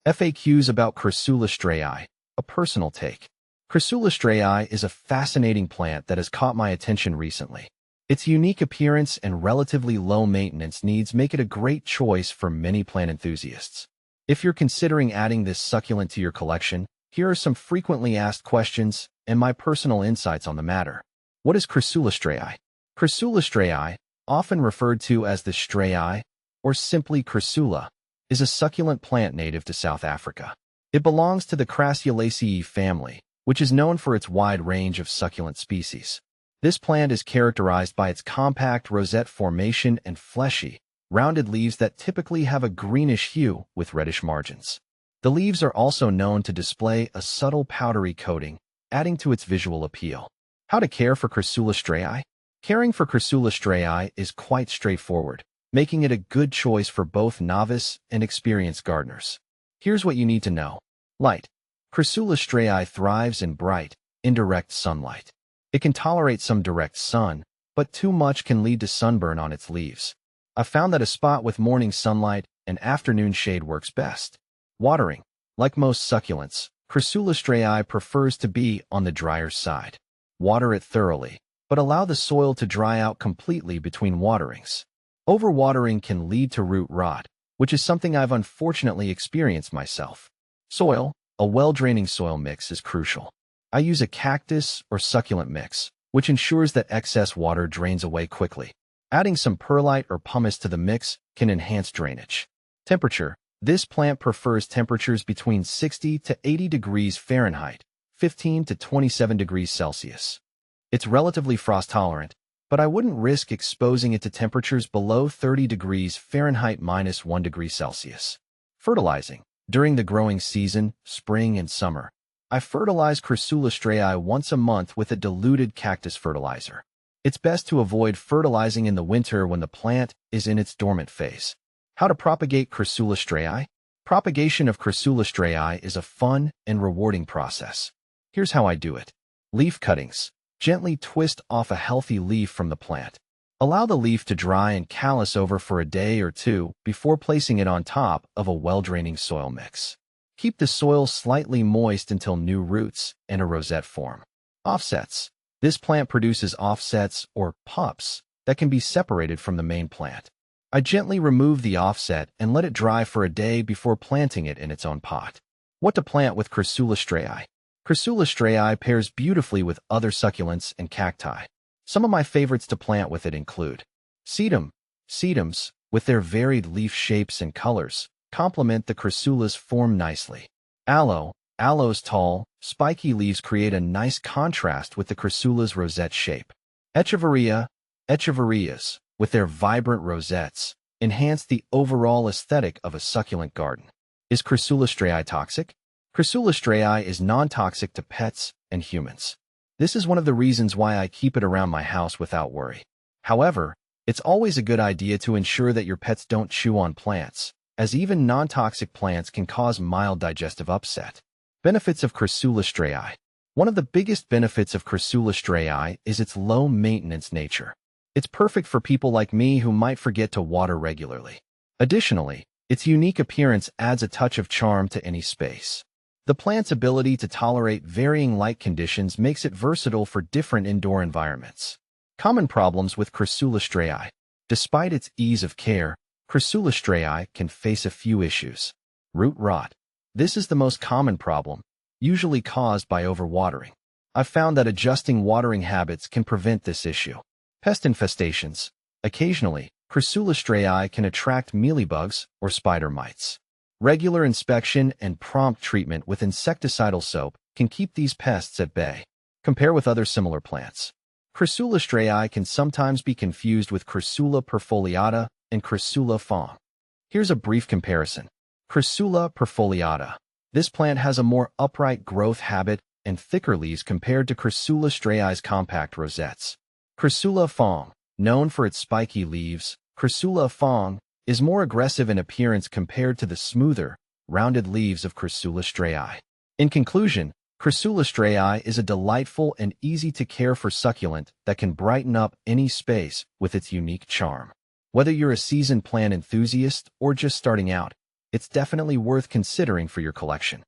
FAQs about Crassula Streyi, a personal take. Crassula Streyi is a fascinating plant that has caught my attention recently. Its unique appearance and relatively low maintenance needs make it a great choice for many plant enthusiasts. If you're considering adding this succulent to your collection, here are some frequently asked questions and my personal insights on the matter. What is Crassula Streyi? Crassula Streyi, often referred to as the Streyi or simply Crassula, is a succulent plant native to South Africa. It belongs to the Crassulaceae family, which is known for its wide range of succulent species. This plant is characterized by its compact rosette formation and fleshy, rounded leaves that typically have a greenish hue with reddish margins. The leaves are also known to display a subtle powdery coating, adding to its visual appeal. How to care for Crassula Streyi? Caring for Crassula Streyi is quite straightforward, making it a good choice for both novice and experienced gardeners. Here's what you need to know. Light. Crassula Streyi thrives in bright, indirect sunlight. It can tolerate some direct sun, but too much can lead to sunburn on its leaves. I've found that a spot with morning sunlight and afternoon shade works best. Watering. Like most succulents, Crassula Streyi prefers to be on the drier side. Water it thoroughly, but allow the soil to dry out completely between waterings. Overwatering can lead to root rot, which is something I've unfortunately experienced myself. Soil. A well-draining soil mix is crucial. I use a cactus or succulent mix, which ensures that excess water drains away quickly. Adding some perlite or pumice to the mix can enhance drainage. Temperature. This plant prefers temperatures between 60 to 80 degrees Fahrenheit, 15 to 27 degrees Celsius. It's relatively frost-tolerant, but I wouldn't risk exposing it to temperatures below 30 degrees Fahrenheit -1 degree Celsius. Fertilizing. During the growing season, spring and summer, I fertilize Crassula Streyi once a month with a diluted cactus fertilizer. It's best to avoid fertilizing in the winter when the plant is in its dormant phase. How to propagate Crassula Streyi? Propagation of Crassula Streyi is a fun and rewarding process. Here's how I do it. Leaf cuttings. Gently twist off a healthy leaf from the plant. Allow the leaf to dry and callus over for a day or two before placing it on top of a well-draining soil mix. Keep the soil slightly moist until new roots and a rosette form. Offsets. This plant produces offsets or pups that can be separated from the main plant. I gently remove the offset and let it dry for a day before planting it in its own pot. What to plant with Crassula Streyi? Crassula Streyi pairs beautifully with other succulents and cacti. Some of my favorites to plant with it include sedum. Sedums, with their varied leaf shapes and colors, complement the Crassula's form nicely. Aloe. Aloe's tall, spiky leaves create a nice contrast with the Crassula's rosette shape. Echeveria. Echeverias, with their vibrant rosettes, enhance the overall aesthetic of a succulent garden. Is Crassula Streyi toxic? Crassula Streyi is non-toxic to pets and humans. This is one of the reasons why I keep it around my house without worry. However, it's always a good idea to ensure that your pets don't chew on plants, as even non-toxic plants can cause mild digestive upset. Benefits of Crassula Streyi. One of the biggest benefits of Crassula Streyi is its low-maintenance nature. It's perfect for people like me who might forget to water regularly. Additionally, its unique appearance adds a touch of charm to any space. The plant's ability to tolerate varying light conditions makes it versatile for different indoor environments. Common problems with Crassula Streyi. Despite its ease of care, Crassula Streyi can face a few issues. Root rot. This is the most common problem, usually caused by overwatering. I've found that adjusting watering habits can prevent this issue. Pest infestations. Occasionally, Crassula Streyi can attract mealybugs or spider mites. Regular inspection and prompt treatment with insecticidal soap can keep these pests at bay. Compare with other similar plants. Crassula Streyi can sometimes be confused with Crassula perfoliata and Crassula fong. Here's a brief comparison. Crassula perfoliata. This plant has a more upright growth habit and thicker leaves compared to Crassula Streyi's compact rosettes. Crassula fong, known for its spiky leaves, Crassula fong is more aggressive in appearance compared to the smoother, rounded leaves of Crassula Streyi. In conclusion, Crassula Streyi is a delightful and easy-to-care-for succulent that can brighten up any space with its unique charm. Whether you're a seasoned plant enthusiast or just starting out, it's definitely worth considering for your collection.